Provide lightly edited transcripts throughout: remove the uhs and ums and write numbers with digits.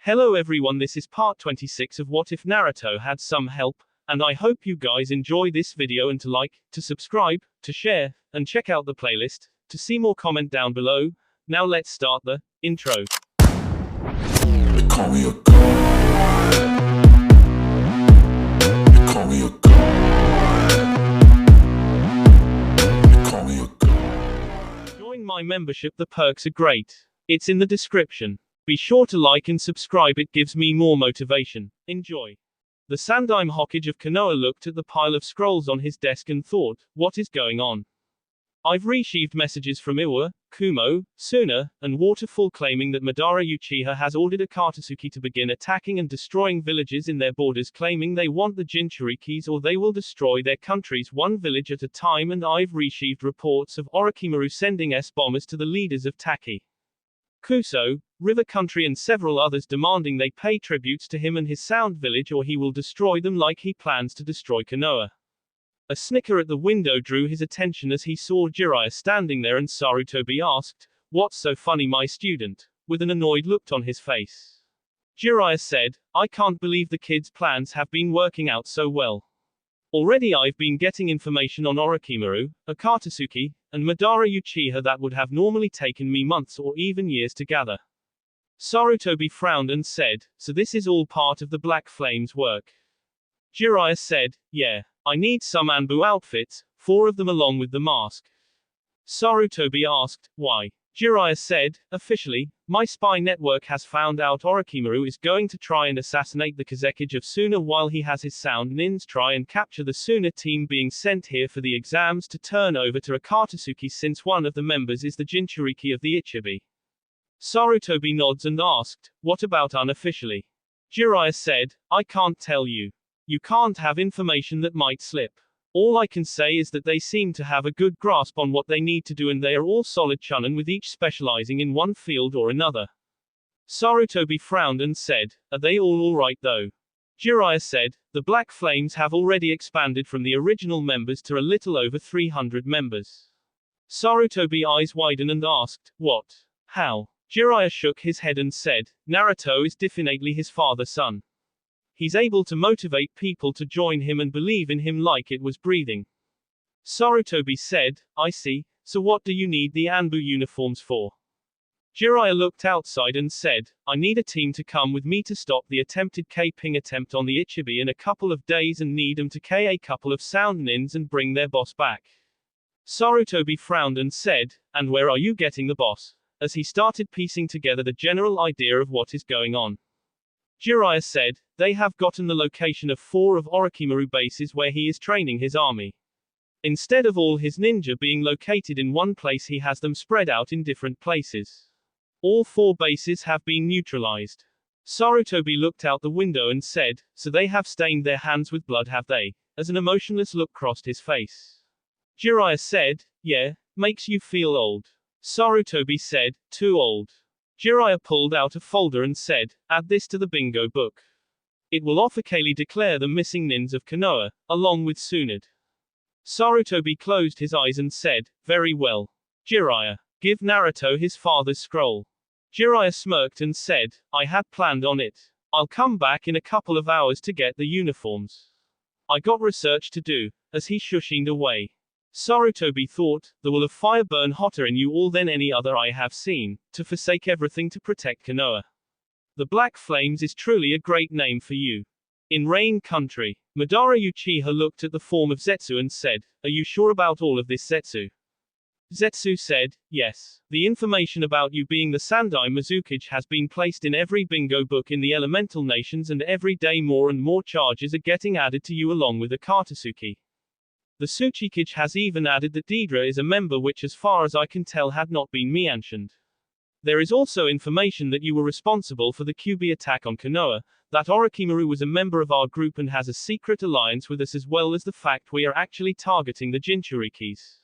Hello everyone, this is part 26 of What If Naruto Had Some Help, and I hope you guys enjoy this video and to like, to subscribe, to share, and check out the playlist, to see more comment down below. Now let's start the intro. They call me a god. They call me a god. They call me a god. Join my membership, the perks are great. It's in the description. Be sure to like and subscribe, it gives me more motivation. Enjoy. The Sandaime Hokage of Konoha looked at the pile of scrolls on his desk and thought, what is going on? I've received messages from Iwa, Kumo, Suna, and Waterfall claiming that Madara Uchiha has ordered Akatsuki to begin attacking and destroying villages in their borders, claiming they want the Jinchurikis or they will destroy their countries one village at a time, and I've received reports of Orochimaru sending S-bombers to the leaders of Taki, Kuso, River Country and several others, demanding they pay tributes to him and his Sound Village or he will destroy them like he plans to destroy Konoha. A snicker at the window drew his attention as he saw Jiraiya standing there, and Sarutobi asked, "What's so funny, my student?" with an annoyed look on his face. Jiraiya said, "I can't believe the kid's plans have been working out so well. Already I've been getting information on Orochimaru, Akatsuki, and Madara Uchiha that would have normally taken me months or even years to gather." Sarutobi frowned and said, "So this is all part of the Black Flame's work?" Jiraiya said, "Yeah. I need some Anbu outfits, 4 of them along with the mask." Sarutobi asked, "Why?" Jiraiya said, "Officially, my spy network has found out Orochimaru is going to try and assassinate the Kazekage of Suna while he has his Sound Nins try and capture the Suna team being sent here for the exams to turn over to Akatsuki, since one of the members is the Jinchuriki of the Ichibi." Sarutobi nods and asked, "What about unofficially?" Jiraiya said, "I can't tell you. You can't have information that might slip. All I can say is that they seem to have a good grasp on what they need to do, and they are all solid chunin, with each specializing in one field or another." Sarutobi frowned and said, "Are they all alright though?" Jiraiya said, "The Black Flames have already expanded from the original members to a little over 300 members." Sarutobi eyes widened and asked, "What? How?" Jiraiya shook his head and said, "Naruto is definitely his father's son. He's able to motivate people to join him and believe in him like it was breathing." Sarutobi said, "I see. So what do you need the Anbu uniforms for?" Jiraiya looked outside and said, "I need a team to come with me to stop the attempted K-ping attempt on the Ichibi in a couple of days, and need them to K a couple of Sound Nins and bring their boss back." Sarutobi frowned and said, "And where are you getting the boss?" as he started piecing together the general idea of what is going on. Jiraiya said, "They have gotten the location of 4 of Orochimaru bases where he is training his army. Instead of all his ninja being located in one place, he has them spread out in different places. All 4 bases have been neutralized." Sarutobi looked out the window and said, "So they have stained their hands with blood, have they?" as an emotionless look crossed his face. Jiraiya said, "Yeah, makes you feel old." Sarutobi said, "Too old." Jiraiya pulled out a folder and said, "Add this to the bingo book. It will officially declare the missing nins of Konoha, along with Tsunade." Sarutobi closed his eyes and said, "Very well. Jiraiya, give Naruto his father's scroll." Jiraiya smirked and said, "I had planned on it. I'll come back in a couple of hours to get the uniforms. I got research to do," as he shushined away. Sarutobi thought, "There will a fire burn hotter in you all than any other I have seen, to forsake everything to protect Konoha. The Black Flames is truly a great name for you. In Rain Country." Madara Uchiha looked at the form of Zetsu and said, "Are you sure about all of this, Zetsu?" Zetsu said, "Yes. The information about you being the Sandaime Mizukage has been placed in every bingo book in the elemental nations, and every day more and more charges are getting added to you along with Akatsuki. The Tsuchikage has even added that Deidara is a member, which as far as I can tell had not been mentioned. There is also information that you were responsible for the QB attack on Konoha, that Orochimaru was a member of our group and has a secret alliance with us, as well as the fact we are actually targeting the Jinchurikis."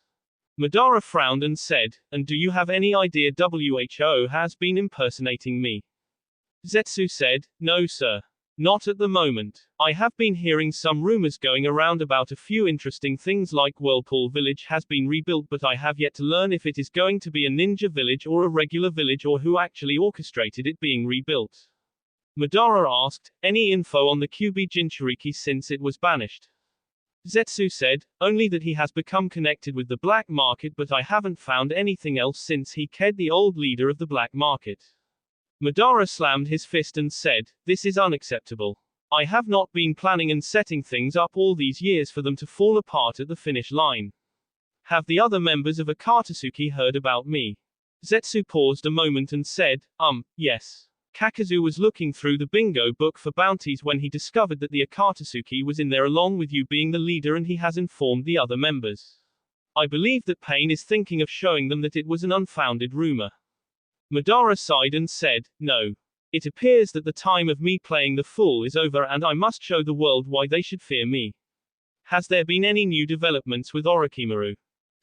Madara frowned and said, "And do you have any idea WHO has been impersonating me?" Zetsu said, "No sir. Not at the moment. I have been hearing some rumors going around about a few interesting things, like Whirlpool Village has been rebuilt, but I have yet to learn if it is going to be a ninja village or a regular village, or who actually orchestrated it being rebuilt." Madara asked, any info on the Kyuubi Jinchuriki since it was banished? Zetsu said, only that he has become connected with the black market, but I haven't found anything else since he killed the old leader of the black market. Madara slammed his fist and said, this is unacceptable. I have not been planning and setting things up all these years for them to fall apart at the finish line. Have the other members of Akatsuki heard about me? Zetsu paused a moment and said, yes. Kakazu was looking through the bingo book for bounties when he discovered that the Akatsuki was in there along with you being the leader, and he has informed the other members. I believe that Pain is thinking of showing them that it was an unfounded rumor. Madara sighed and said, no. It appears that the time of me playing the fool is over and I must show the world why they should fear me. Has there been any new developments with Orochimaru?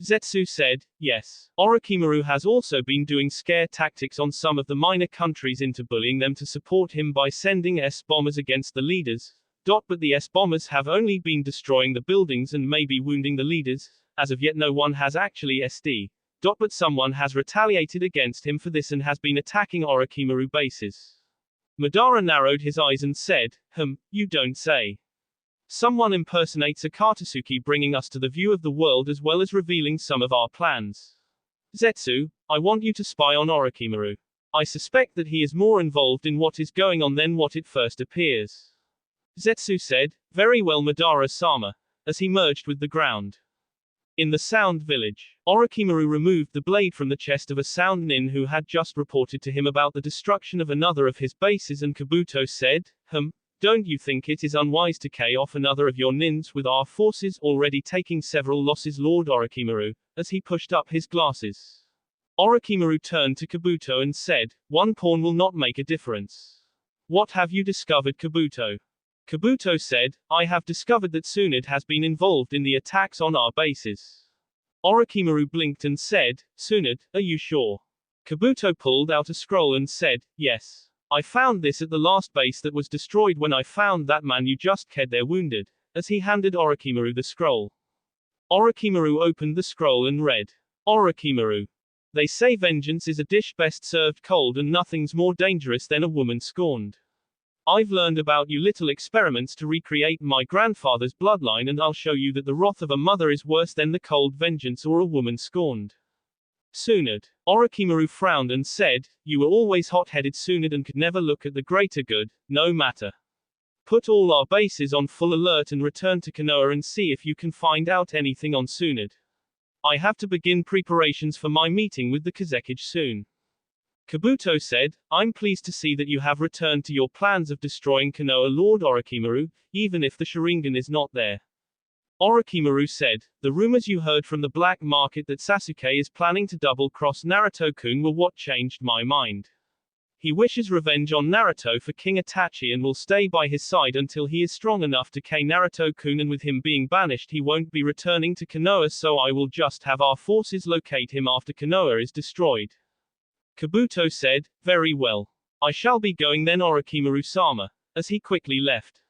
Zetsu said, yes. Orochimaru has also been doing scare tactics on some of the minor countries into bullying them to support him by sending S-bombers against the leaders. But the S-bombers have only been destroying the buildings and maybe wounding the leaders. As of yet no one has actually SD. But someone has retaliated against him for this and has been attacking Orochimaru bases. Madara narrowed his eyes and said, you don't say. Someone impersonates Akatsuki, bringing us to the view of the world as well as revealing some of our plans. Zetsu, I want you to spy on Orochimaru. I suspect that he is more involved in what is going on than what it first appears. Zetsu said, very well Madara-sama, as he merged with the ground. In the Sound Village, Orochimaru removed the blade from the chest of a Sound Nin who had just reported to him about the destruction of another of his bases, and Kabuto said, don't you think it is unwise to K off another of your nins with our forces already taking several losses, Lord Orochimaru, as he pushed up his glasses. Orochimaru turned to Kabuto and said, one pawn will not make a difference. What have you discovered, Kabuto? Kabuto said, I have discovered that Tsunade has been involved in the attacks on our bases. Orochimaru blinked and said, Tsunade, are you sure? Kabuto pulled out a scroll and said, yes. I found this at the last base that was destroyed when I found that man you just killed there wounded, as he handed Orochimaru the scroll. Orochimaru opened the scroll and read, Orochimaru. They say vengeance is a dish best served cold and nothing's more dangerous than a woman scorned. I've learned about you little experiments to recreate my grandfather's bloodline, and I'll show you that the wrath of a mother is worse than the cold vengeance or a woman scorned. Tsunade. Orochimaru frowned and said, you were always hot-headed, Tsunade, and could never look at the greater good, no matter. Put all our bases on full alert and return to Konoha and see if you can find out anything on Tsunade. I have to begin preparations for my meeting with the Kazekage soon. Kabuto said, I'm pleased to see that you have returned to your plans of destroying Konoha, Lord Orochimaru, even if the Sharingan is not there. Orochimaru said, the rumors you heard from the black market that Sasuke is planning to double-cross Naruto-kun were what changed my mind. He wishes revenge on Naruto for King Itachi and will stay by his side until he is strong enough to kill Naruto-kun, and with him being banished he won't be returning to Konoha, so I will just have our forces locate him after Konoha is destroyed. Kabuto said, very well. I shall be going then, Orochimaru-sama, as he quickly left.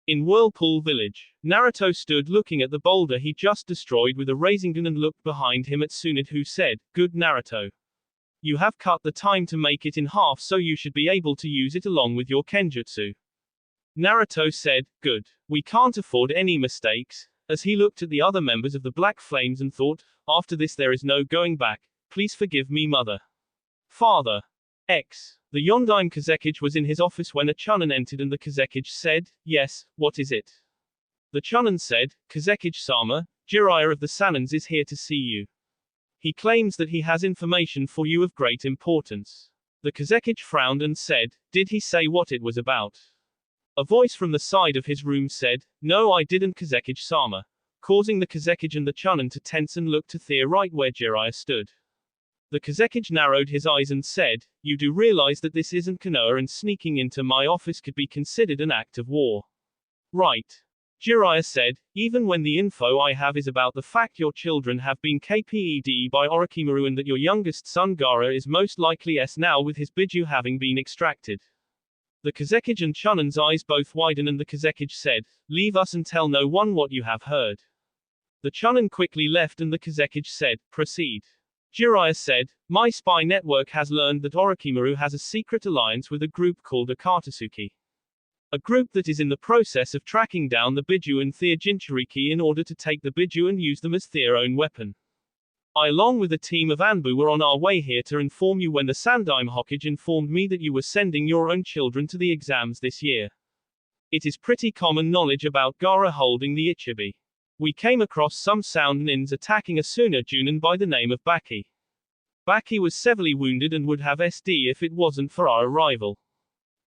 In Whirlpool Village, Naruto stood looking at the boulder he just destroyed with a Rasengan and looked behind him at Tsunade, who said, good Naruto. You have cut the time to make it in half, so you should be able to use it along with your Kenjutsu. Naruto said, good. We can't afford any mistakes, as he looked at the other members of the Black Flames and thought, after this there is no going back. Please forgive me, mother. Father. X. The Yondaime Kazekage was in his office when a Chunin entered, and the Kazekage said, yes, what is it? The Chunin said, Kazekage-sama, Jiraiya of the Sanins is here to see you. He claims that he has information for you of great importance. The Kazekage frowned and said, did he say what it was about? A voice from the side of his room said, no I didn't, Kazekage-sama, causing the Kazekage and the Chunin to tense and look to the right where Jiraiya stood. The Kazekage narrowed his eyes and said, you do realize that this isn't Konoha and sneaking into my office could be considered an act of war. Right. Jiraiya said, even when the info I have is about the fact your children have been KPED by Orochimaru and that your youngest son Gaara is most likely now with his Biju having been extracted. The Kazekage and Chunin's eyes both widen, and the Kazekage said, leave us and tell no one what you have heard. The Chunin quickly left and the Kazekage said, proceed. Jiraiya said, my spy network has learned that Orochimaru has a secret alliance with a group called Akatsuki. A group that is in the process of tracking down the Biju and their Jinchuriki in order to take the Biju and use them as their own weapon. I along with a team of Anbu were on our way here to inform you when the Sandaime Hokage informed me that you were sending your own children to the exams this year. It is pretty common knowledge about Gaara holding the Ichibi. We came across some sound nins attacking a Suna Junin by the name of Baki. Baki was severely wounded and would have SD if it wasn't for our arrival.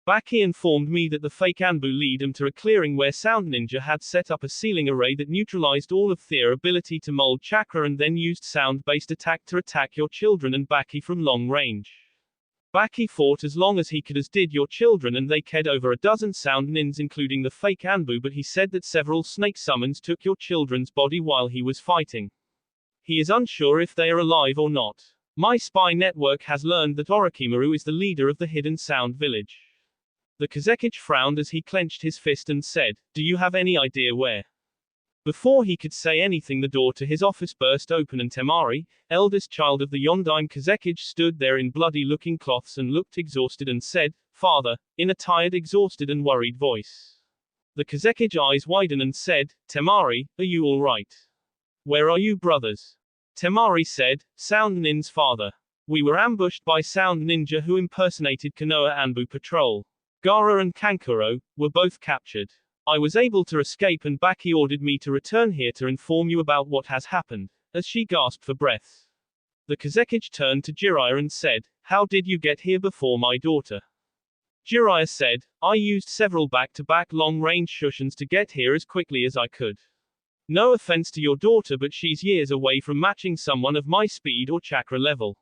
Baki informed me that the fake Anbu lead him to a clearing where Sound Ninja had set up a sealing array that neutralized all of their ability to mold chakra and then used sound-based attack to attack your children and Baki from long range. Baki fought as long as he could as did your children and they killed over a dozen Sound Nins including the fake Anbu, but he said that several snake summons took your children's body while he was fighting. He is unsure if they are alive or not. My spy network has learned that Orochimaru is the leader of the hidden Sound Village. The Kazekage frowned as he clenched his fist and said, do you have any idea where? Before he could say anything, the door to his office burst open and Temari, eldest child of the Yondaime Kazekage, stood there in bloody-looking cloths and looked exhausted and said, Father, in a tired, exhausted and worried voice. The Kazekage eyes widened and said, Temari, are you all right? Where are you brothers? Temari said, Sound Nin's father. We were ambushed by Sound Ninja who impersonated Konoha Anbu Patrol. Gaara and Kankuro were both captured. I was able to escape and Baki ordered me to return here to inform you about what has happened, as she gasped for breath. The Kazekage turned to Jiraiya and said, how did you get here before my daughter? Jiraiya said, I used several back-to-back long-range shushens to get here as quickly as I could. No offense to your daughter, but she's years away from matching someone of my speed or chakra level.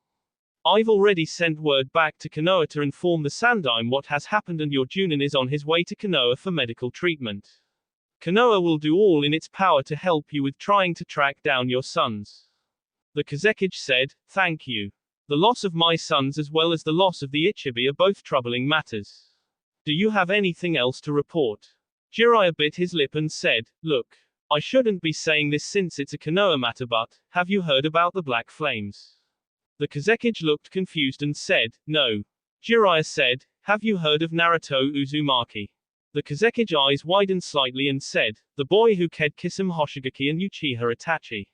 I've already sent word back to Konoha to inform the Sandaime what has happened and your Junin is on his way to Konoha for medical treatment. Konoha will do all in its power to help you with trying to track down your sons. The Kazekage said, thank you. The loss of my sons as well as the loss of the Ichibi are both troubling matters. Do you have anything else to report? Jiraiya bit his lip and said, look, I shouldn't be saying this since it's a Konoha matter, but have you heard about the Black Flames? The Kazekage looked confused and said, no. Jiraiya said, have you heard of Naruto Uzumaki? The Kazekage eyes widened slightly and said, the boy who killed Kisame Hoshigaki and Uchiha Itachi.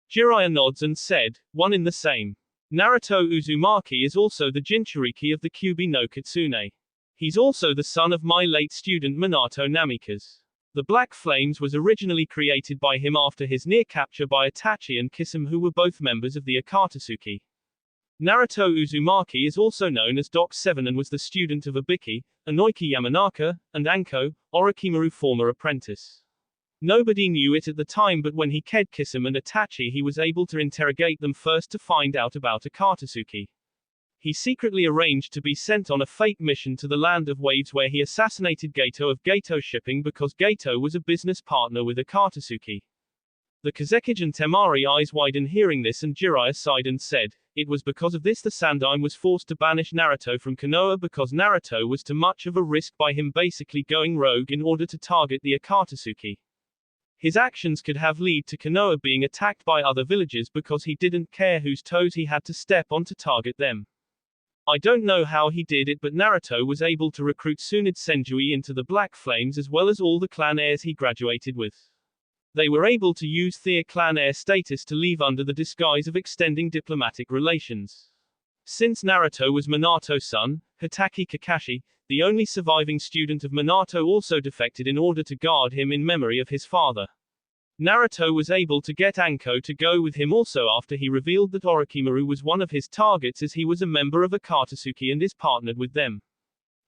Jiraiya nods and said, one in the same. Naruto Uzumaki is also the Jinchuriki of the Kyuubi no Kitsune. He's also the son of my late student Minato Namikaze. The Black Flames was originally created by him after his near capture by Itachi and Kisame, who were both members of the Akatsuki. Naruto Uzumaki is also known as Doc 7 and was the student of Ibiki, Inoiki Yamanaka, and Anko, Orochimaru's former apprentice. Nobody knew it at the time, but when he killed Kisame and Itachi he was able to interrogate them first to find out about Akatsuki. He secretly arranged to be sent on a fake mission to the Land of Waves where he assassinated Gato of Gato Shipping because Gato was a business partner with Akatsuki. The Kazekage and Temari eyes widened hearing this and Jiraiya sighed and said, it was because of this the Sandaime was forced to banish Naruto from Konoha because Naruto was too much of a risk by him basically going rogue in order to target the Akatsuki. His actions could have led to Konoha being attacked by other villagers because he didn't care whose toes he had to step on to target them. I don't know how he did it, but Naruto was able to recruit Tsunade Senjui into the Black Flames as well as all the clan heirs he graduated with. They were able to use their clan heir status to leave under the disguise of extending diplomatic relations. Since Naruto was Minato's son, Hitaki Kakashi, the only surviving student of Minato, also defected in order to guard him in memory of his father. Naruto was able to get Anko to go with him also after he revealed that Orochimaru was one of his targets as he was a member of Akatsuki and is partnered with them.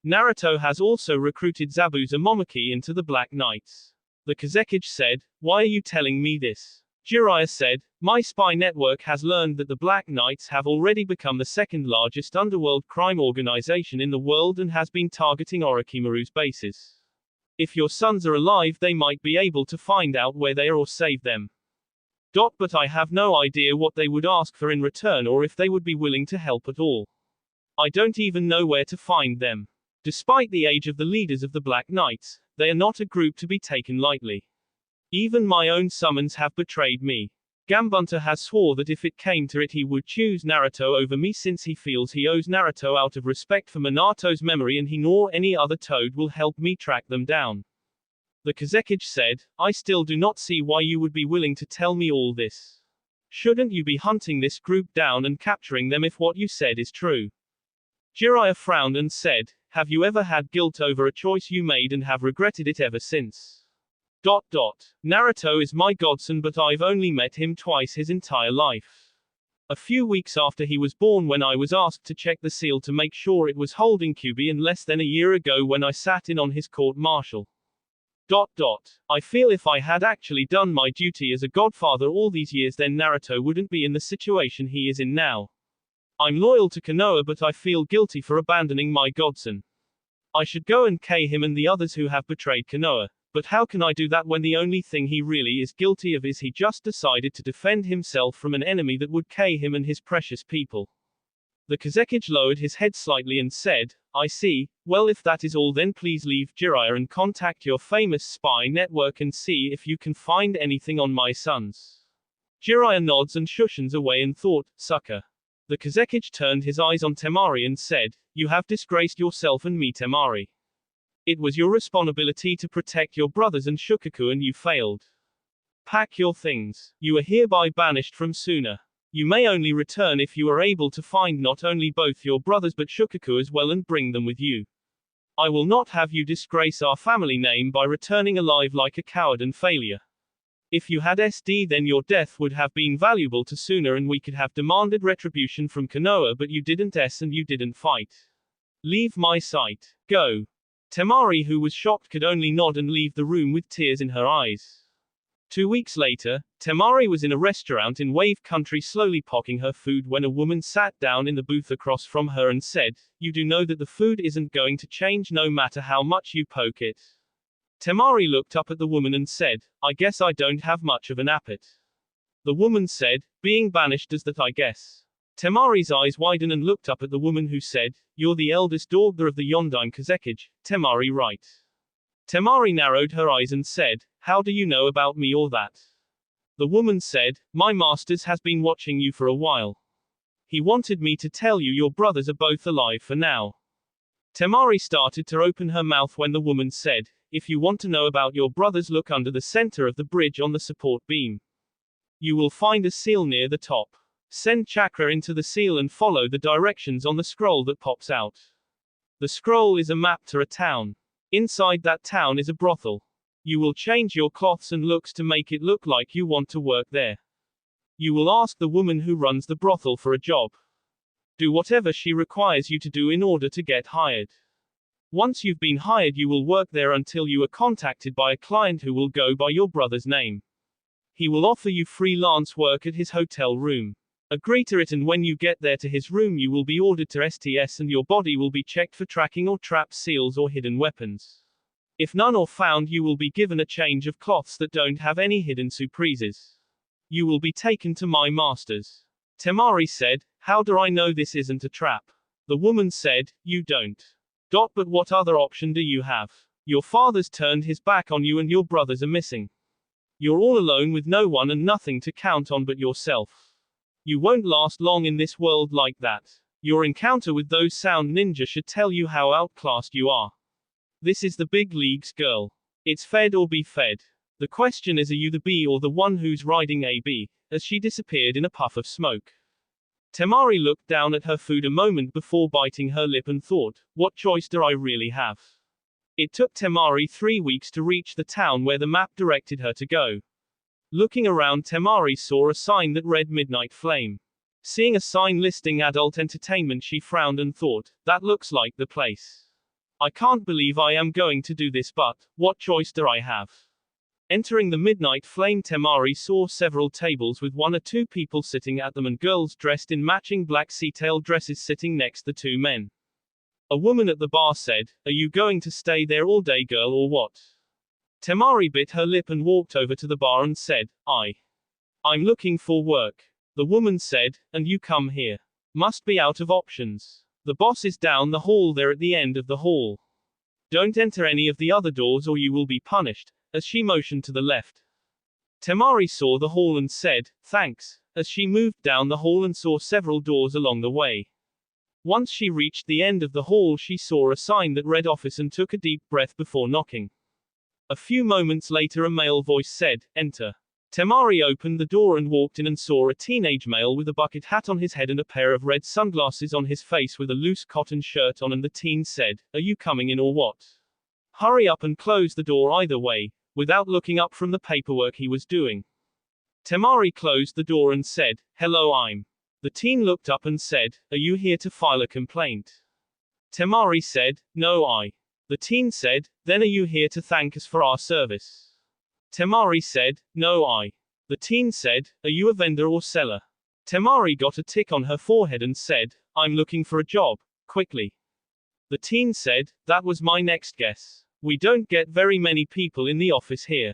Naruto has also recruited Zabuza Momoki into the Black Knights. The Kazekage said, why are you telling me this? Jiraiya said, my spy network has learned that the Black Knights have already become the second largest underworld crime organization in the world and has been targeting Orochimaru's bases. If your sons are alive they might be able to find out where they are or save them. But I have no idea what they would ask for in return or if they would be willing to help at all. I don't even know where to find them. Despite the age of the leaders of the Black Knights, they are not a group to be taken lightly. Even my own summons have betrayed me. Gambunter has swore that if it came to it he would choose Naruto over me since he feels he owes Naruto out of respect for Minato's memory and he nor any other toad will help me track them down. The Kazekage said, I still do not see why you would be willing to tell me all this. Shouldn't you be hunting this group down and capturing them if what you said is true? Jiraiya frowned and said, have you ever had guilt over a choice you made and have regretted it ever since? Naruto is my godson but I've only met him twice his entire life. A few weeks after he was born when I was asked to check the seal to make sure it was holding Kyuubi and less than a year ago when I sat in on his court-martial. I feel if I had actually done my duty as a godfather all these years then Naruto wouldn't be in the situation he is in now. I'm loyal to Konoha but I feel guilty for abandoning my godson. I should go and kill him and the others who have betrayed Konoha. But how can I do that when the only thing he really is guilty of is he just decided to defend himself from an enemy that would kill him and his precious people? The Kazekage lowered his head slightly and said, I see, well if that is all then please leave Jiraiya and contact your famous spy network and see if you can find anything on my sons. Jiraiya nods and shushens away and thought, sucker. The Kazekage turned his eyes on Temari and said, you have disgraced yourself and me Temari. It was your responsibility to protect your brothers and Shukaku and you failed. Pack your things. You are hereby banished from Suna. You may only return if you are able to find not only both your brothers but Shukaku as well and bring them with you. I will not have you disgrace our family name by returning alive like a coward and failure. If you had SD then your death would have been valuable to Suna and we could have demanded retribution from Konoha but you didn't and you didn't fight. Leave my sight. Go. Temari who was shocked could only nod and leave the room with tears in her eyes. 2 weeks later, Temari was in a restaurant in Wave Country slowly pocking her food when a woman sat down in the booth across from her and said, you do know that the food isn't going to change no matter how much you poke it. Temari looked up at the woman and said, I guess I don't have much of an appetite. The woman said, being banished does that I guess. Temari's eyes widened and looked up at the woman who said, you're the eldest daughter of the Yondaime Kazekage, Temari right? Temari narrowed her eyes and said, how do you know about me or that? The woman said, my masters has been watching you for a while. He wanted me to tell you your brothers are both alive for now. Temari started to open her mouth when the woman said, if you want to know about your brothers look under the center of the bridge on the support beam. You will find a seal near the top. Send chakra into the seal and follow the directions on the scroll that pops out. The scroll is a map to a town. Inside that town is a brothel. You will change your clothes and looks to make it look like you want to work there. You will ask the woman who runs the brothel for a job. Do whatever she requires you to do in order to get hired. Once you've been hired you will work there until you are contacted by a client who will go by your brother's name. He will offer you freelance work at his hotel room. Agree to it and when you get there to his room you will be ordered to STS and your body will be checked for tracking or trapped seals or hidden weapons. If none are found you will be given a change of cloths that don't have any hidden surprises. You will be taken to my masters. Temari said, how do I know this isn't a trap? The woman said, you don't. But what other option do you have? Your father's turned his back on you and your brothers are missing. You're all alone with no one and nothing to count on but yourself. You won't last long in this world like that. Your encounter with those sound ninja should tell you how outclassed you are. This is the big leagues, girl. It's fed or be fed. The question is, are you the bee or the one who's riding a bee? As she disappeared in a puff of smoke. Temari looked down at her food a moment before biting her lip and thought, what choice do I really have? It took Temari 3 weeks to reach the town where the map directed her to go. Looking around, Temari saw a sign that read Midnight Flame. Seeing a sign listing adult entertainment, she frowned and thought, that looks like the place. I can't believe I am going to do this, but what choice do I have? Entering the Midnight Flame, Temari saw several tables with 1 or 2 people sitting at them and girls dressed in matching black sea-tail dresses sitting next to 2 men. A woman at the bar said, are you going to stay there all day, girl, or what? Temari bit her lip and walked over to the bar and said, I'm looking for work. The woman said, and you come here. Must be out of options. The boss is down the hall there at the end of the hall. Don't enter any of the other doors or you will be punished, as she motioned to the left. Temari saw the hall and said, thanks, as she moved down the hall and saw several doors along the way. Once she reached the end of the hall, she saw a sign that read office and took a deep breath before knocking. A few moments later, a male voice said, enter. Temari opened the door and walked in and saw a teenage male with a bucket hat on his head and a pair of red sunglasses on his face with a loose cotton shirt on, and the teen said, are you coming in or what? Hurry up and close the door either way, without looking up from the paperwork he was doing. Temari closed the door and said, hello, I'm. The teen looked up and said, are you here to file a complaint? Temari said, no, I. The teen said, then are you here to thank us for our service? Temari said, no, I. The teen said, are you a vendor or seller? Temari got a tick on her forehead and said, I'm looking for a job, quickly. The teen said, that was my next guess. We don't get very many people in the office here.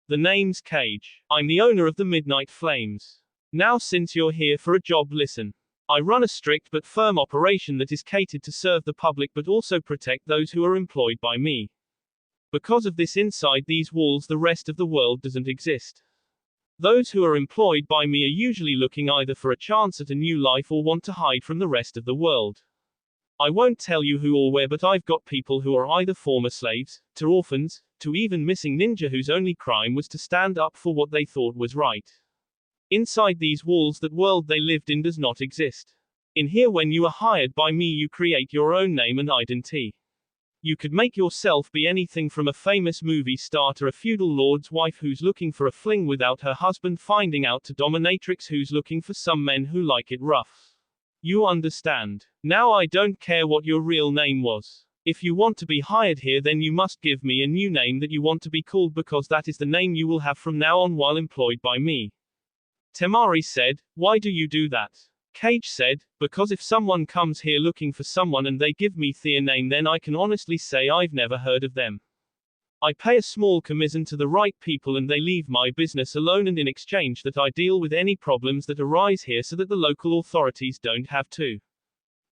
The name's Cage. I'm the owner of the Midnight Flames. Now since you're here for a job, listen. I run a strict but firm operation that is catered to serve the public but also protect those who are employed by me. Because of this, inside these walls the rest of the world doesn't exist. Those who are employed by me are usually looking either for a chance at a new life or want to hide from the rest of the world. I won't tell you who or where, but I've got people who are either former slaves, to orphans, to even missing ninja whose only crime was to stand up for what they thought was right. Inside these walls, that world they lived in does not exist. In here, when you are hired by me, you create your own name and identity. You could make yourself be anything from a famous movie star to a feudal lord's wife who's looking for a fling without her husband finding out, to dominatrix who's looking for some men who like it rough. You understand? Now I don't care what your real name was. If you want to be hired here, then you must give me a new name that you want to be called, because that is the name you will have from now on while employed by me. Temari said, why do you do that? Cage said, because if someone comes here looking for someone and they give me their name, then I can honestly say I've never heard of them. I pay a small commission to the right people and they leave my business alone, and in exchange that I deal with any problems that arise here so that the local authorities don't have to.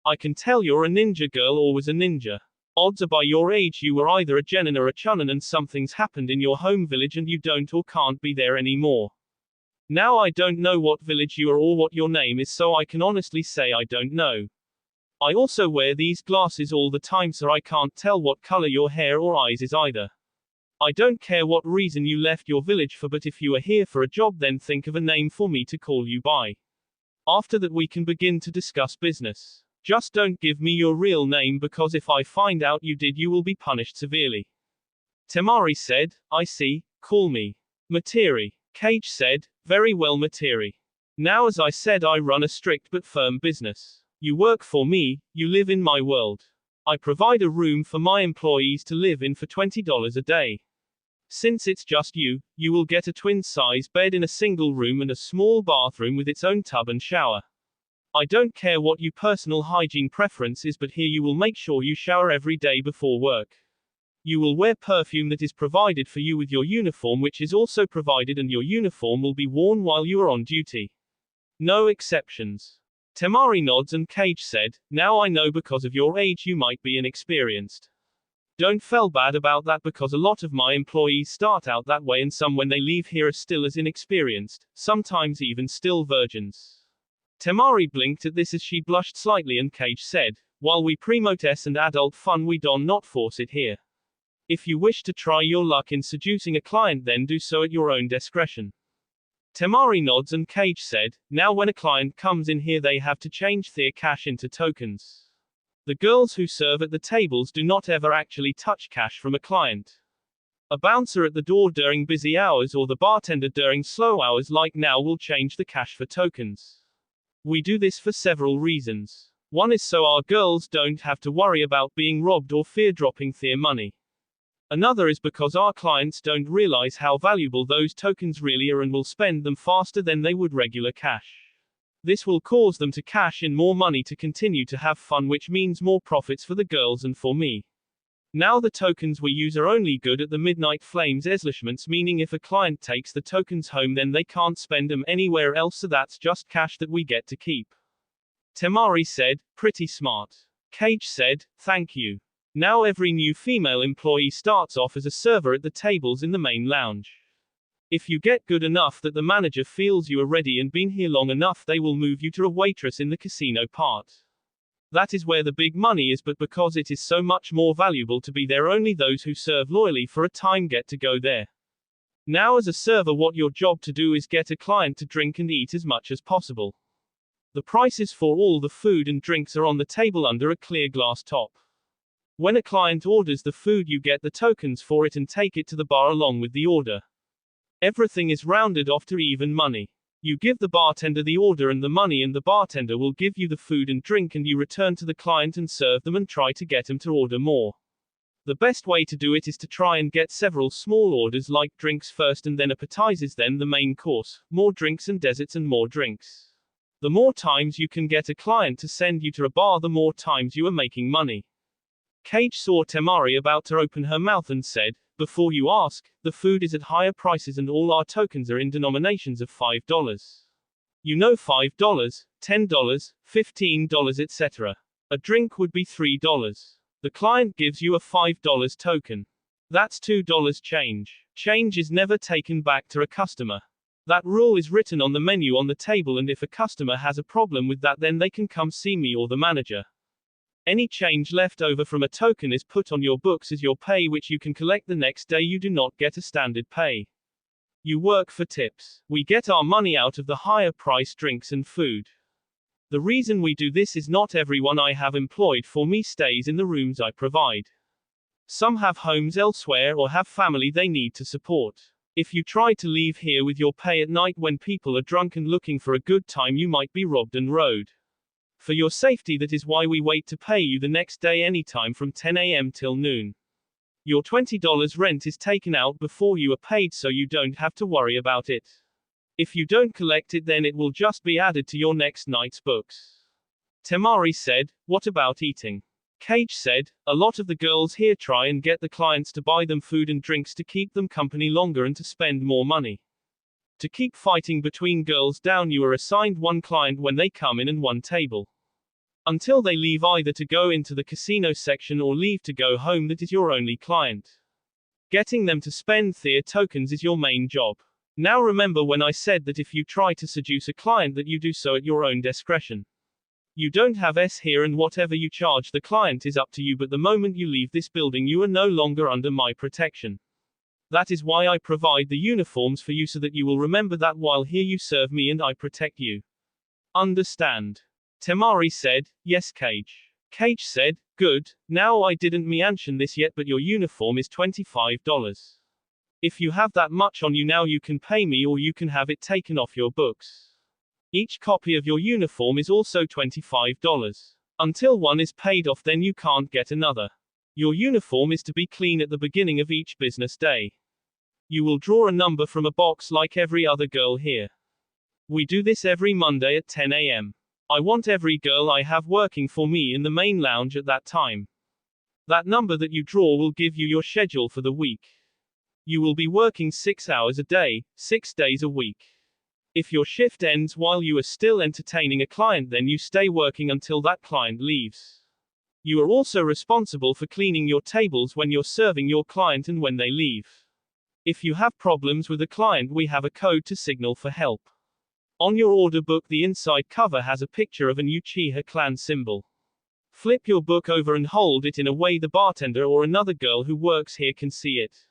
I can tell you're a ninja girl or was a ninja. Odds are by your age you were either a genin or a chunin, and something's happened in your home village and you don't or can't be there anymore. Now I don't know what village you are or what your name is, so I can honestly say I don't know. I also wear these glasses all the time so I can't tell what color your hair or eyes is either. I don't care what reason you left your village for, but if you are here for a job, then think of a name for me to call you by. After that we can begin to discuss business. Just don't give me your real name, because if I find out you did, you will be punished severely. Temari said, I see, call me Materi. Cage said, very well, Materi. Now as I said, I run a strict but firm business. You work for me, you live in my world. I provide a room for my employees to live in for $20 a day. Since it's just you, you will get a twin-size bed in a single room and a small bathroom with its own tub and shower. I don't care what your personal hygiene preference is, but here you will make sure you shower every day before work. You will wear perfume that is provided for you with your uniform, which is also provided, and your uniform will be worn while you are on duty. No exceptions. Temari nods and Cage said, now I know because of your age you might be inexperienced. Don't feel bad about that, because a lot of my employees start out that way, and some when they leave here are still as inexperienced, sometimes even still virgins. Temari blinked at this as she blushed slightly, and Cage said, while we promote and adult fun, we do not force it here. If you wish to try your luck in seducing a client, then do so at your own discretion. Temari nods and Cage said, now when a client comes in here, they have to change their cash into tokens. The girls who serve at the tables do not ever actually touch cash from a client. A bouncer at the door during busy hours or the bartender during slow hours like now will change the cash for tokens. We do this for several reasons. One is so our girls don't have to worry about being robbed or fear dropping their money. Another is because our clients don't realize how valuable those tokens really are and will spend them faster than they would regular cash. This will cause them to cash in more money to continue to have fun, which means more profits for the girls and for me. Now the tokens we use are only good at the Midnight Flames establishments, meaning if a client takes the tokens home, then they can't spend them anywhere else, so that's just cash that we get to keep. Temari said, pretty smart. Cage said, thank you. Now every new female employee starts off as a server at the tables in the main lounge. If you get good enough that the manager feels you are ready and been here long enough, they will move you to a waitress in the casino part. That is where the big money is, but because it is so much more valuable to be there, only those who serve loyally for a time get to go there. Now as a server, what your job to do is get a client to drink and eat as much as possible. The prices for all the food and drinks are on the table under a clear glass top. When a client orders the food, you get the tokens for it and take it to the bar along with the order. Everything is rounded off to even money. You give the bartender the order and the money, and the bartender will give you the food and drink, and you return to the client and serve them and try to get them to order more. The best way to do it is to try and get several small orders like drinks first and then appetizers, then the main course, more drinks and desserts and more drinks. The more times you can get a client to send you to a bar, the more times you are making money. Cage saw Temari about to open her mouth and said, "Before you ask, the food is at higher prices and all our tokens are in denominations of $5. You know, $5, $10, $15, etc. A drink would be $3. The client gives you a $5 token. That's $2 change. Change is never taken back to a customer. That rule is written on the menu on the table, and if a customer has a problem with that, then they can come see me or the manager. Any change left over from a token is put on your books as your pay, which you can collect the next day. You do not get a standard pay. You work for tips. We get our money out of the higher price drinks and food. The reason we do this is not everyone I have employed for me stays in the rooms I provide. Some have homes elsewhere or have family they need to support. If you try to leave here with your pay at night when people are drunk and looking for a good time, you might be robbed and rode. For your safety, that is why we wait to pay you the next day anytime from 10 a.m. till noon. Your $20 rent is taken out before you are paid, so you don't have to worry about it. If you don't collect it, then it will just be added to your next night's books." Temari said, "What about eating?" Cage said, "A lot of the girls here try and get the clients to buy them food and drinks to keep them company longer and to spend more money. To keep fighting between girls down, you are assigned one client when they come in and one table. Until they leave either to go into the casino section or leave to go home, that is your only client. Getting them to spend their tokens is your main job. Now remember when I said that if you try to seduce a client that you do so at your own discretion. You don't have S here, and whatever you charge the client is up to you, but the moment you leave this building you are no longer under my protection. That is why I provide the uniforms for you, so that you will remember that while here you serve me and I protect you. Understand?" Temari said, "Yes, Cage." Cage said, "Good, now I didn't mention this yet, but your uniform is $25. If you have that much on you now, you can pay me or you can have it taken off your books. Each copy of your uniform is also $25. Until one is paid off, then you can't get another. Your uniform is to be clean at the beginning of each business day. You will draw a number from a box like every other girl here. We do this every Monday at 10 a.m. I want every girl I have working for me in the main lounge at that time. That number that you draw will give you your schedule for the week. You will be working 6 hours a day, 6 days a week. If your shift ends while you are still entertaining a client, then you stay working until that client leaves. You are also responsible for cleaning your tables when you're serving your client and when they leave. If you have problems with a client, we have a code to signal for help. On your order book, the inside cover has a picture of an Uchiha clan symbol. Flip your book over and hold it in a way the bartender or another girl who works here can see it.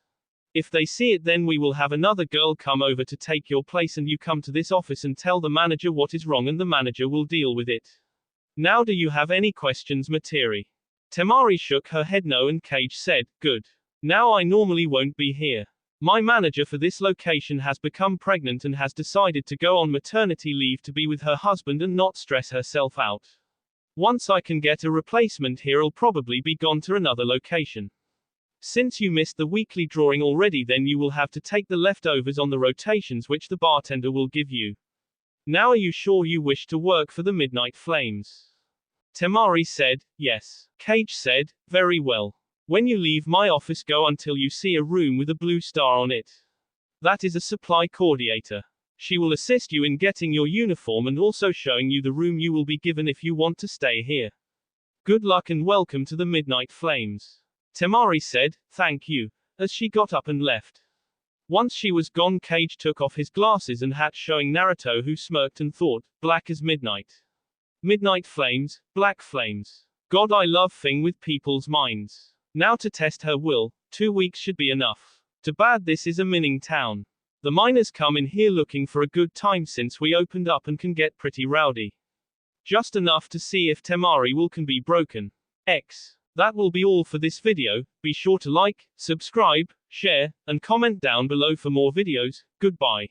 If they see it, then we will have another girl come over to take your place, and you come to this office and tell the manager what is wrong and the manager will deal with it. Now do you have any questions, Materi?" Temari shook her head no, and Cage said, "Good. Now I normally won't be here. My manager for this location has become pregnant and has decided to go on maternity leave to be with her husband and not stress herself out. Once I can get a replacement here, I'll probably be gone to another location. Since you missed the weekly drawing already, then you will have to take the leftovers on the rotations which the bartender will give you. Now are you sure you wish to work for the Midnight Flames?" Temari said, "Yes." Cage said, "Very well. When you leave my office, go until you see a room with a blue star on it. That is a supply coordinator. She will assist you in getting your uniform and also showing you the room you will be given if you want to stay here. Good luck and welcome to the Midnight Flames." Temari said, "Thank you," as she got up and left. Once she was gone, Cage took off his glasses and hat, showing Naruto, who smirked and thought, black as midnight. Midnight flames, black flames. God, I love thing with people's minds. Now to test her will, 2 weeks should be enough. Too bad this is a mining town. The miners come in here looking for a good time since we opened up and can get pretty rowdy. Just enough to see if Temari will can be broken. That will be all for this video. Be sure to like, subscribe, share, and comment down below for more videos. Goodbye.